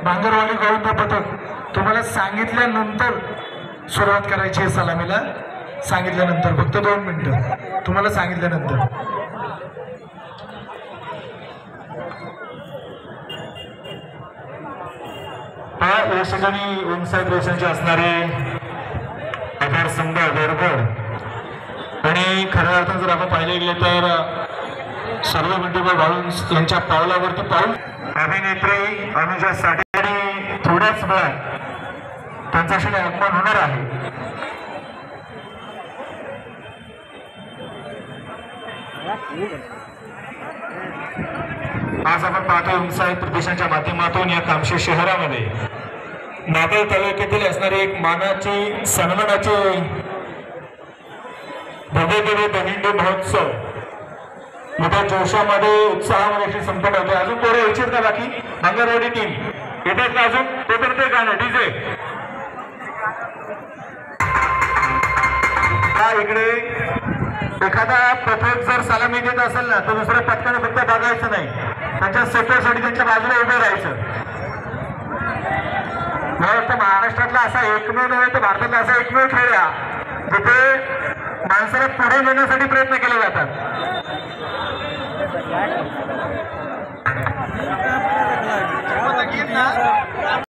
भांगरवाडी गोविंद पथक तुम्हाला सांगितल्यानंतर सुरुवात करायची आहे सलामीला. सांगितल्यानंतर फक्त 2 मिनिटं तुम्हाला सांगितल्यानंतर. या ठिकाणी ओमसाहेब रोशनचे असणारे आधार संघ गडबड आणि खऱ्या अर्थानं जर आपण पाहिले गेले तर सर्व मंडळी वाळून यांच्या पावलावरती पाऊल अभिनेत्री अनुजा साठे आणि थोड्याच वेळात त्यांच्याशी आगमन होणार आहे. आज आपण पाहतो ओमसाहेब प्रदेशाच्या माध्यमातून या कामशेत शहरामध्ये नागल तालुक्यातील असणारी एक मानाची सन्मानाची भव्य दहिंडी महोत्सव मोठ्या जोशामध्ये उत्साहामध्ये संपन्न होते. अजून पोरं यायचे का बाकी भांगरवाडी टीम येतात का अजून? ते तर ते गाणं डीजे इकडे एखादा पथक जर सलामी देत असेल ना तर दुसऱ्या पथकाने फक्त बघायचं नाही, त्यांच्या सपोर्टसाठी त्यांच्या बाजूला उभं राहायचं. मला वाटतं महाराष्ट्रातला असा एकमेव नव्हे तर भारतातला असा एकमेव खेळ आहे जिथे माणसाला पुढे नेण्यासाठी प्रयत्न केले जातात. क्या